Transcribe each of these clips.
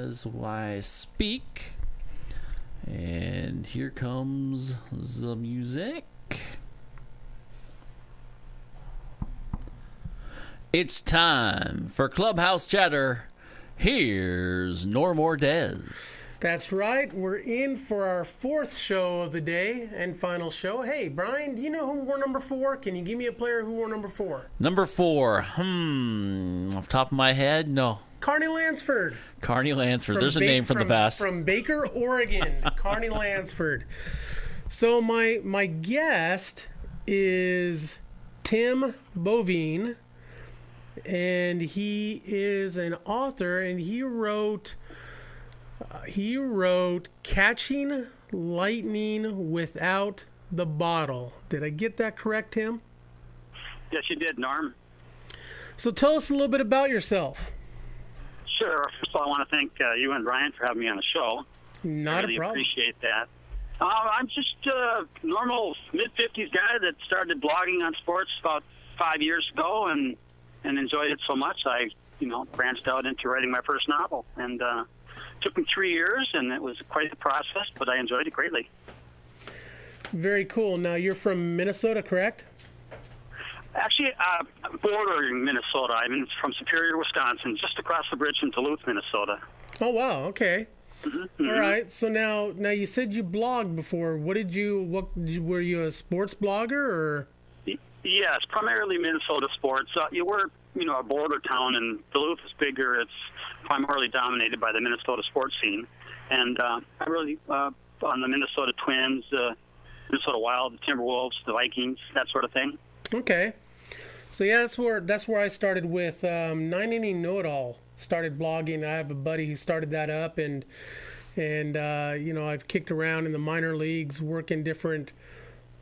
as I speak. And here comes the music. It's time for Clubhouse Chatter. Here's Norm Ordez. That's right. We're in for our fourth show of the day and final show. Hey, Brian, do you know who wore number 4? Can you give me a player who wore number 4? Number 4. Off the top of my head, no. Carney Lansford. Carney Lansford. There's a name for the best. From Baker, Oregon. Carney Lansford. So my guest is Tim Bouvine, and he is an author, and he wrote Catching Lightning Without the Bottle. Did I get that correct, Tim? Yes, you did, Norm. So tell us a little bit about yourself. Sure. First of all, I want to thank you and Brian for having me on the show. Not a problem. I really appreciate that. I'm just a normal mid-50s guy that started blogging on sports about 5 years ago and enjoyed it so much I, branched out into writing my first novel. And took me 3 years, and it was quite the process, but I enjoyed it greatly. Very cool. Now, you're from Minnesota, correct? Actually, bordering Minnesota. I'm from Superior, Wisconsin, just across the bridge from Duluth, Minnesota. Oh, wow. Okay. Mm-hmm. All right. So now you said you blogged before. Were you a sports blogger or? Yes, primarily Minnesota sports. You were, a border town, and Duluth is bigger. It's primarily dominated by the Minnesota sports scene. And I really, on the Minnesota Twins, Minnesota Wild, the Timberwolves, the Vikings, that sort of thing. Okay. So yeah, that's where I started with 9 Inning Know-It-All. Started blogging. I have a buddy who started that up, and I've kicked around in the minor leagues, working different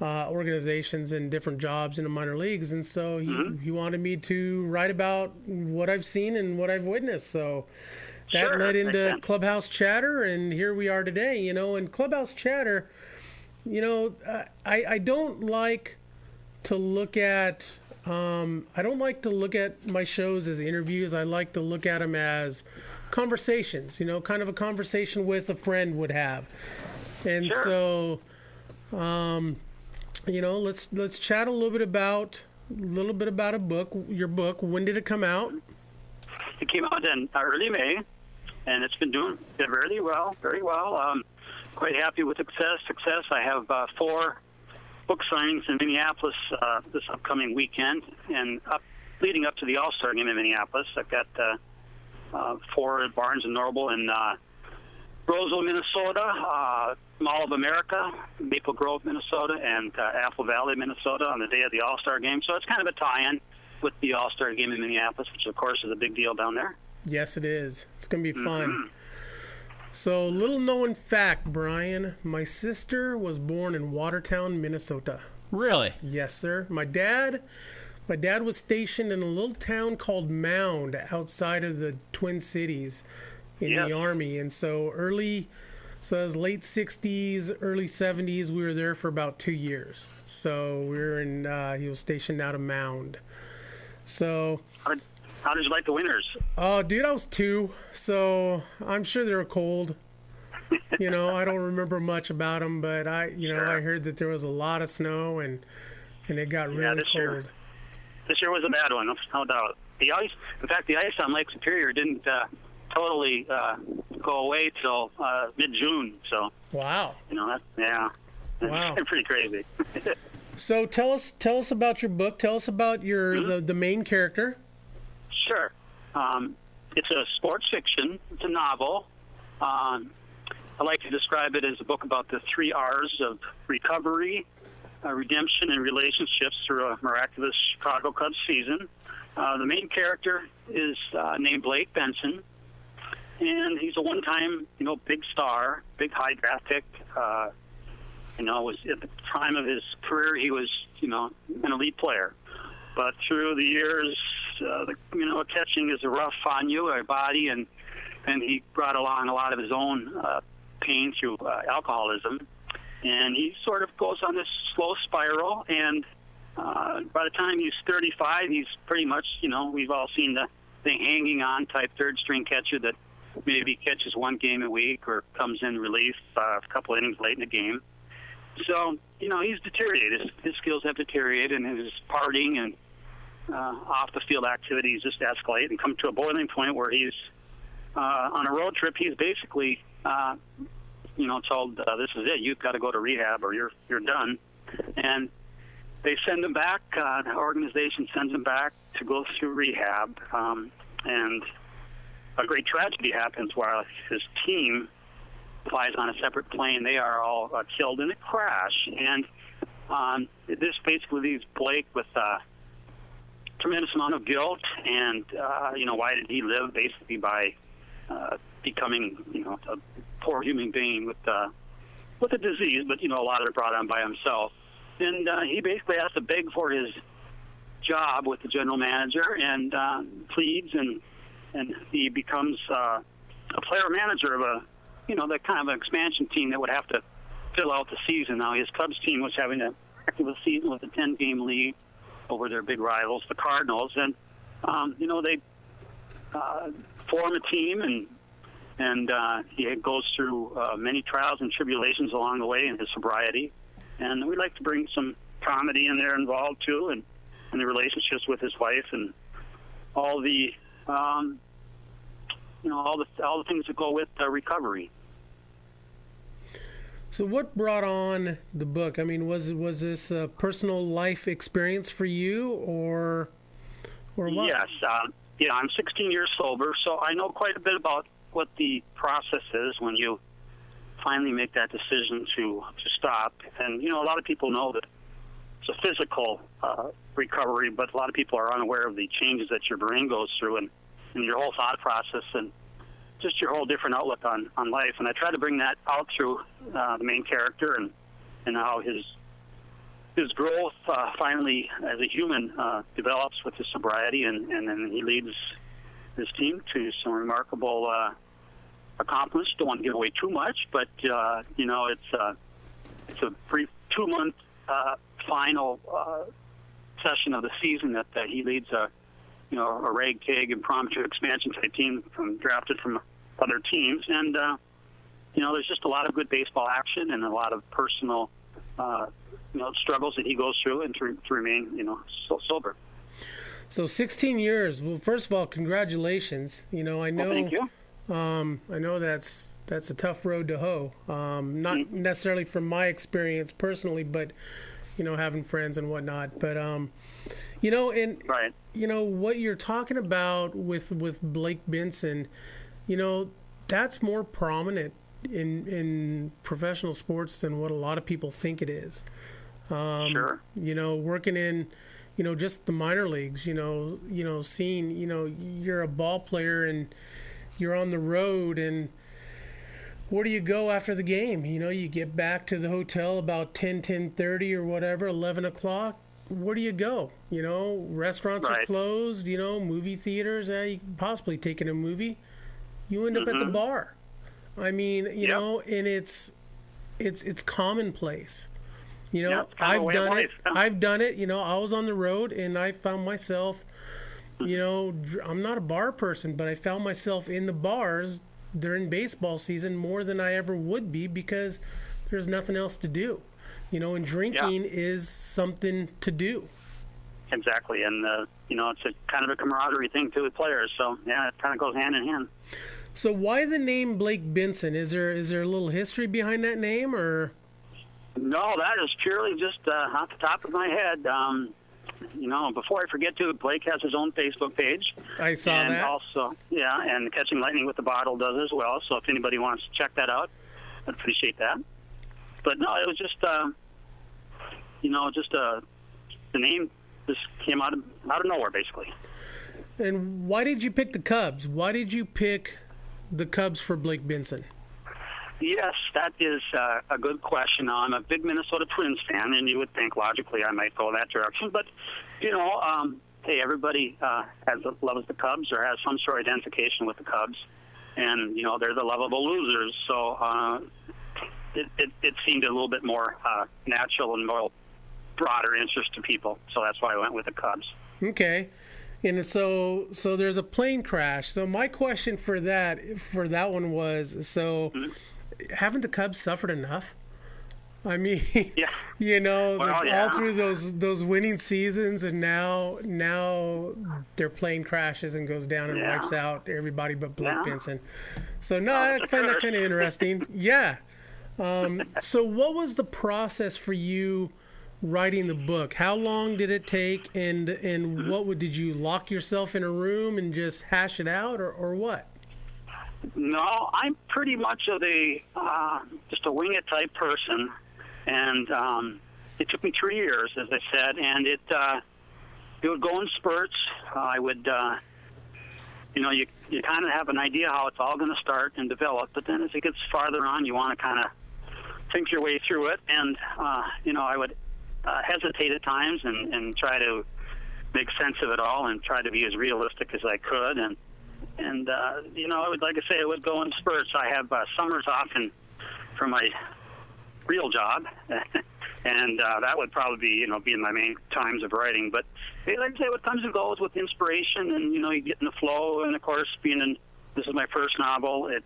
organizations and different jobs in the minor leagues, and so he wanted me to write about what I've seen and what I've witnessed. So that led into Clubhouse Chatter, and here we are today. And Clubhouse Chatter, I don't like to look at my shows as interviews. I like to look at them as conversations, kind of a conversation with a friend would have. And so, let's chat a little bit about a book, your book. When did it come out? It came out in early May, and it's been doing very well, very well. Quite happy with the success. I have 4 book signings in Minneapolis this upcoming weekend, and leading up to the All-Star game in Minneapolis. I've got 4 at Barnes & Noble in Roseville, Minnesota, Mall of America, Maple Grove, Minnesota, and Apple Valley, Minnesota on the day of the All-Star game. So it's kind of a tie-in with the All-Star game in Minneapolis, which, of course, is a big deal down there. Yes, it is. It's going to be fun. So, little known fact, Brian, my sister was born in Watertown, Minnesota. Really? Yes, sir. My dad was stationed in a little town called Mound outside of the Twin Cities in the Army. And so it was late 60s, early 70s. We were there for about 2 years. So we were he was stationed out of Mound. So... How did you like the winters? Oh, dude, I was 2, so I'm sure they were cold. I don't remember much about them, but I heard that there was a lot of snow and it got really cold. This year was a bad one, no doubt. The ice on Lake Superior didn't totally go away till mid-June. So wow, wow, it's pretty crazy. So tell us about your book. Tell us about your the main character. Sure. It's a sports fiction. It's a novel. I like to describe it as a book about the 3 R's of recovery, redemption, and relationships through a miraculous Chicago Cubs season. The main character is named Blake Benson, and he's a one-time, big star, big high draft pick. Was at the time of his career, he was, an elite player. But through the years, catching is rough on your body, and he brought along a lot of his own pain through alcoholism. And he sort of goes on this slow spiral, and by the time he's 35, he's pretty much, we've all seen the thing hanging on type third-string catcher that maybe catches one game a week or comes in relief a couple innings late in the game. So, he's deteriorated. His skills have deteriorated, and his partying and off-the-field activities just escalate and come to a boiling point where he's on a road trip. He's basically, told, this is it. You've got to go to rehab or you're done. And they send him back. The organization sends him back to go through rehab. And a great tragedy happens while his team flies on a separate plane. They are all killed in a crash. And this basically leaves Blake with a tremendous amount of guilt. And, why did he live? Basically by becoming, a poor human being with a disease, but, a lot of it brought on by himself. And he basically has to beg for his job with the general manager and pleads, and he becomes a player manager of that kind of an expansion team that would have to fill out the season. Now, his Cubs team was having a heck of a season with a 10-game lead over their big rivals, the Cardinals, and they form a team, and he goes through many trials and tribulations along the way in his sobriety. And we'd like to bring some comedy in there involved too, and the relationships with his wife, and all the all the things that go with recovery. So, what brought on the book? I mean, was this a personal life experience for you, or what? Yes, I'm 16 years sober, so I know quite a bit about what the process is when you finally make that decision to stop. And a lot of people know that it's a physical recovery, but a lot of people are unaware of the changes that your brain goes through and your whole thought process and just your whole different outlook on life. And I try to bring that out through the main character and how his growth finally as a human develops with his sobriety, and then he leads his team to some remarkable accomplished. Don't want to give away too much, but it's a brief 2-month final session of the season that he leads a ragtag impromptu expansion type team drafted from other teams, and there's just a lot of good baseball action and a lot of personal struggles that he goes through and to remain sober. So 16 years. Well, first of all, congratulations. I know. Well, thank you. I know that's a tough road to hoe. Not necessarily from my experience personally, but having friends and whatnot. But right. What you're talking about with Blake Benson, that's more prominent in professional sports than what a lot of people think it is. Sure. Working in just the minor leagues, seeing, you're a ball player and you're on the road, and where do you go after the game? You get back to the hotel about 10:30 or whatever, 11 o'clock. Where do you go? Restaurants right. are closed, movie theaters, you can possibly take in a movie. You end up at the bar. I mean, and it's commonplace. I've done it. I've done it. I was on the road and I found myself, I'm not a bar person, but I found myself in the bars during baseball season more than I ever would be because there's nothing else to do. And drinking is something to do. Exactly. And, it's a kind of a camaraderie thing too with players. So, yeah, it kind of goes hand in hand. So why the name Blake Benson? Is there a little history behind that name, or? No, that is purely just off the top of my head. Before I forget to, Blake has his own Facebook page. I saw and that. Also, and Catching Lightning with the Bottle does as well. So if anybody wants to check that out, I'd appreciate that. But no, it was just, the name just came out of nowhere, basically. And why did you pick the Cubs? Why did you pick the Cubs for Blake Benson? Yes, that is a good question. I'm a big Minnesota Twins fan, and you would think logically I might go that direction. But, hey, everybody loves the Cubs or has some sort of identification with the Cubs. And, they're the lovable losers. So it seemed a little bit more natural and more broader interest to people. So that's why I went with the Cubs. Okay. And so there's a plane crash. So my question for that one was, so haven't the Cubs suffered enough? I mean, Yeah. All through those winning seasons, and now their plane crashes and goes down and wipes out everybody but Blake Benson. So I find that kind of interesting. Yeah. So what was the process for you writing the book? How long did it take, and did you lock yourself in a room and just hash it out, or what? No, I'm pretty much of just a wing it type person. And it took me 3 years, as I said, and it would go in spurts. I would, you kind of have an idea how it's all going to start and develop, but then as it gets farther on, you want to kind of think your way through it. And, I would hesitate at times and try to make sense of it all and try to be as realistic as I could. And I would, like I say, it would go in spurts. I have summers off from my real job, and that would probably be in my main times of writing. But like I say, what comes and goes with inspiration, and you get in the flow. And of course, this is my first novel, it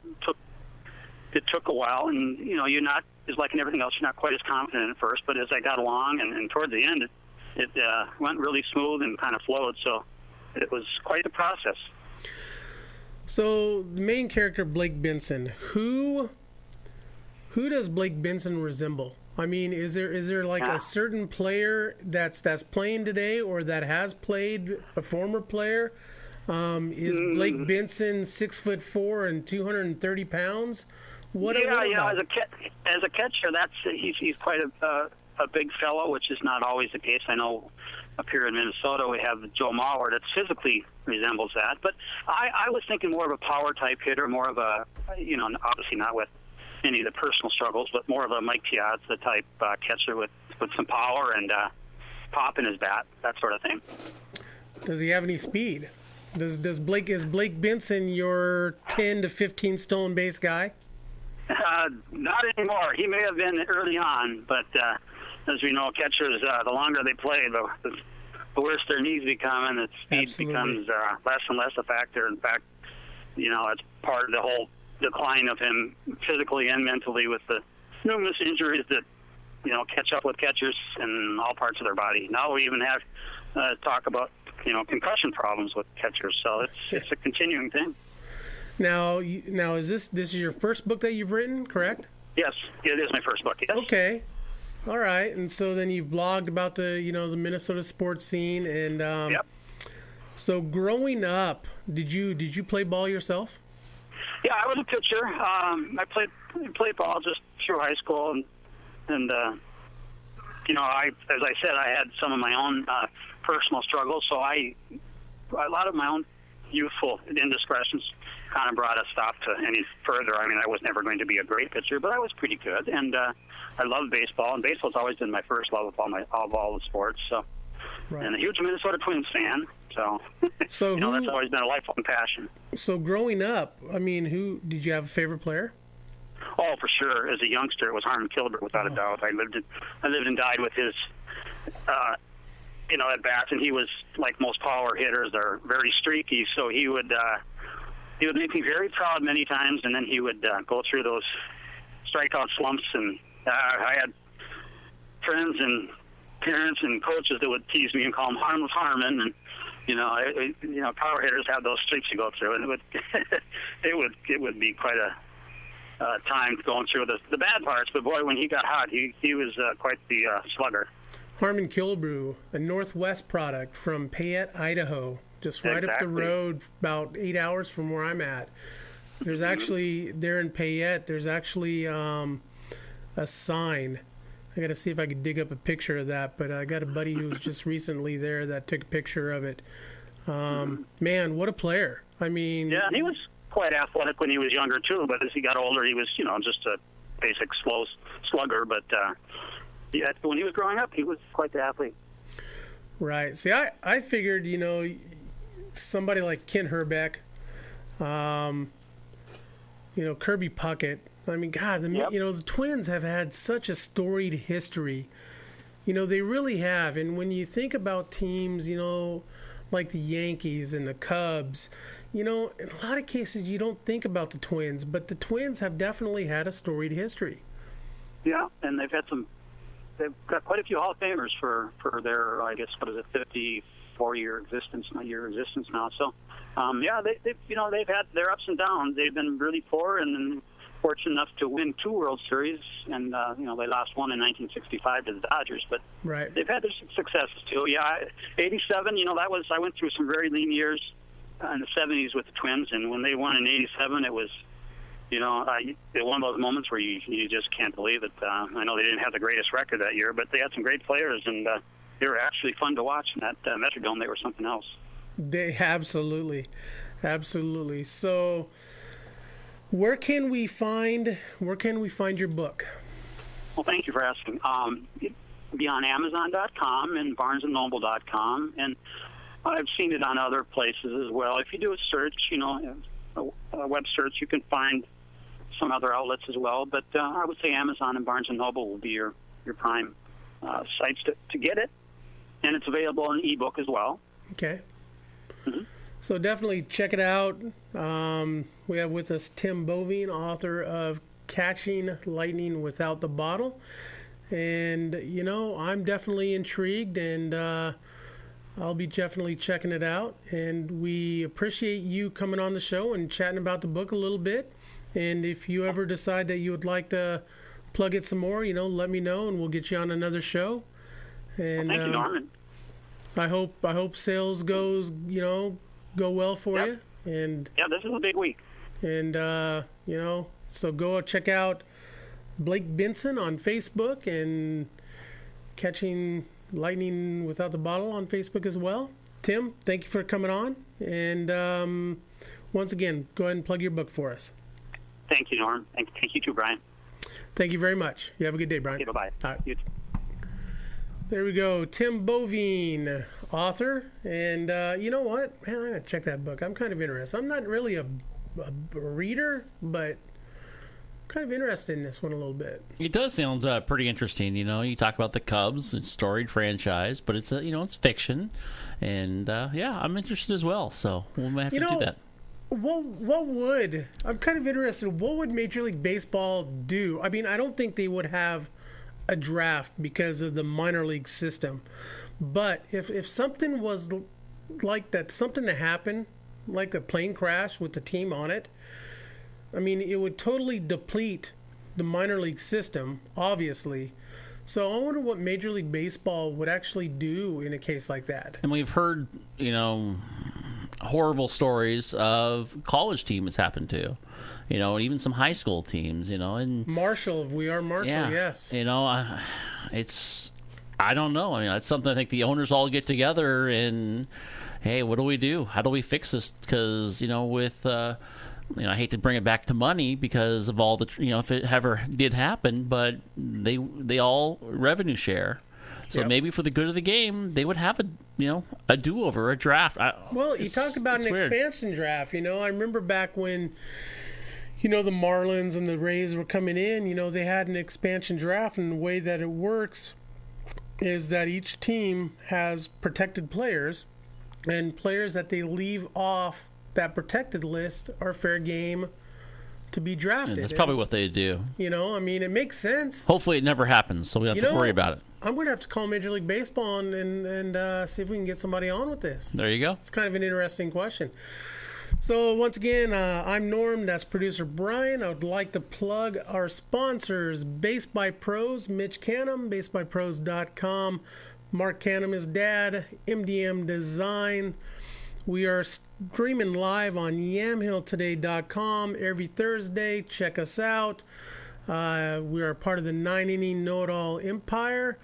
took a while, and you're not, it's like in everything else, you're not quite as confident at first. But as I got along and toward the end, it went really smooth and kind of flowed. So it was quite a process. So the main character, Blake Benson, who does Blake Benson resemble? I mean, is there like a certain player that's playing today, or that has played, a former player? Is Blake Benson 6'4" and 230 pounds? What about? As a catcher, he's quite a big fellow, which is not always the case. I know up here in Minnesota we have Joe Mauer that physically resembles that, but I was thinking more of a power type hitter, more of a obviously not with any of the personal struggles, but more of a Mike Piazza type catcher with some power and pop in his bat, that sort of thing. Does he have any speed? Is Blake Benson your 10 to 15 stolen base guy? Not anymore. He may have been early on, but as we know, catchers, the longer they play, the worse their knees become, and the speed becomes less and less a factor. In fact, it's part of the whole decline of him physically and mentally with the numerous injuries that catch up with catchers in all parts of their body. Now we even have talk about concussion problems with catchers, so it's a continuing thing. Now is this is your first book that you've written, correct? Yes, it is my first book. Yes. Okay, all right. And so then you've blogged about the the Minnesota sports scene, and yep. So growing up, did you play ball yourself? Yeah, I was a pitcher. I played ball just through high school, and as I said, I had some of my own personal struggles. So a lot of my own youthful indiscretions kind of brought a stop to any further. I mean, I was never going to be a great pitcher, but I was pretty good, and I loved baseball, and baseball's always been my first love of all the sports. So, right. And a huge Minnesota Twins fan. So that's always been a lifelong passion. So growing up, I mean, who did you have a favorite player? Oh, for sure. As a youngster, it was Harmon Killebrew, without a doubt. I lived and died with his, at bats, and he was like most power hitters. They're very streaky, so he would make me very proud many times, and then he would go through those strikeout slumps, and I had friends and parents and coaches that would tease me and call him Harmless Harmon, and power hitters have those streaks to go through, and it would be quite a time going through the bad parts. But boy, when he got hot, he was quite the slugger. Harmon Killebrew, a Northwest product from Payette, Idaho, just right up the road, about 8 hours from where I'm at. There's actually there in Payette. There's actually a sign. I got to see if I could dig up a picture of that, but I got a buddy who was just recently there that took a picture of it. Man, what a player. I mean... Yeah, he was quite athletic when he was younger, too, but as he got older, he was, just a basic slow slugger, but when he was growing up, he was quite the athlete. Right. See, I figured, somebody like Kent Herbeck, Kirby Puckett. I mean, God, the Twins have had such a storied history. They really have. And when you think about teams, like the Yankees and the Cubs, in a lot of cases you don't think about the Twins, but the Twins have definitely had a storied history. Yeah, and they've got quite a few Hall of Famers for their, I guess, 54-year existence now. So, they've had their ups and downs. They've been really poor and then fortunate enough to win 2 World Series, and they lost one in 1965 to the Dodgers, but right. They've had their successes too. Yeah, 87. I went through some very lean years in the 70s with the Twins, and when they won in 87, it was, one of those moments where you just can't believe it. I know they didn't have the greatest record that year, but they had some great players, and they were actually fun to watch in that Metrodome. They were something else. They absolutely. So, where can we find your book? Well, thank you for asking. It'll be on Amazon.com and BarnesandNoble.com, and I've seen it on other places as well. If you do a search, a web search, you can find some other outlets as well. But I would say Amazon and Barnes & Noble will be your prime sites to get it. And it's available in ebook as well. Okay. Mm-hmm. So definitely check it out. We have with us Tim Bouvine, author of Catching Lightning Without the Bottle. And, I'm definitely intrigued, and I'll be definitely checking it out. And we appreciate you coming on the show and chatting about the book a little bit. And if you ever decide that you would like to plug it some more, let me know, and we'll get you on another show. And thank you, Norman. I hope sales go well for you. And yeah, this is a big week. And so go check out Blake Benson on Facebook and Catching Lightning Without the Bottle on Facebook as well. Tim, thank you for coming on. And once again, go ahead and plug your book for us. Thank you, Norm. Thank you too, Brian. Thank you very much. You have a good day, Brian. Okay, bye-bye. All right. There we go. Tim Bouvine, author. And you know what? Man, I'm going to check that book. I'm kind of interested. I'm not really a reader, but kind of interested in this one a little bit. It does sound pretty interesting. You talk about the Cubs, it's a storied franchise, but it's it's fiction, and I'm interested as well. So we'll have to do that. I'm kind of interested. What would Major League Baseball do? I mean, I don't think they would have a draft because of the minor league system, but if something was like that, something to happen, like a plane crash with the team on it, I mean, it would totally deplete the minor league system, obviously. So I wonder what Major League Baseball would actually do in a case like that. And we've heard, horrible stories of college teams happened to, and even some high school teams, and Marshall, we are Marshall, yes. I don't know. I mean, that's something I think the owners all get together and, hey, what do we do? How do we fix this? Because, with... I hate to bring it back to money because of all the, if it ever did happen, but they all revenue share. So maybe for the good of the game, they would have a do-over, a draft. You talk about an expansion draft. I remember back when, the Marlins and the Rays were coming in, they had an expansion draft, and the way that it works is that each team has protected players, and players that they leave off that protected list are fair game to be drafted. Yeah, that's probably what they do. It makes sense. Hopefully it never happens, so we don't have to worry about it. I'm going to have to call Major League Baseball and see if we can get somebody on with this. There you go. It's kind of an interesting question. So once again, I'm Norm. That's producer Brian. I would like to plug our sponsors, Base by Pros, Mitch Canham, basebypros.com. Mark Canham, his dad, MDM Design. We are streaming live on yamhilltoday.com every Thursday. Check us out. We are part of the 9-inning know-it-all empire.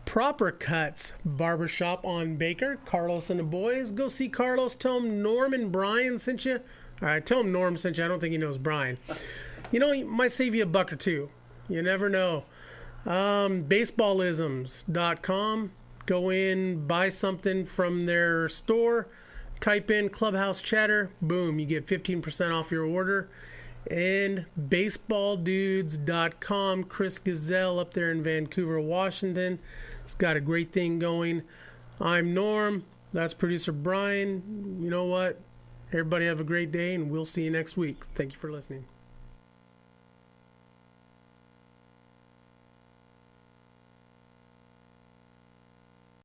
Proper Cuts Barbershop on Baker. Carlos and the boys. Go see Carlos. Tell him Norm and Brian sent you. All right, tell him Norm sent you. I don't think he knows Brian. He might save you $1 or $2. You never know. Baseballisms.com. Go in, buy something from their store. Type in Clubhouse Chatter, boom, you get 15% off your order. And baseballdudes.com, Chris Gazelle up there in Vancouver, Washington. It's got a great thing going. I'm Norm. That's producer Brian. You know what? Everybody have a great day, and we'll see you next week. Thank you for listening.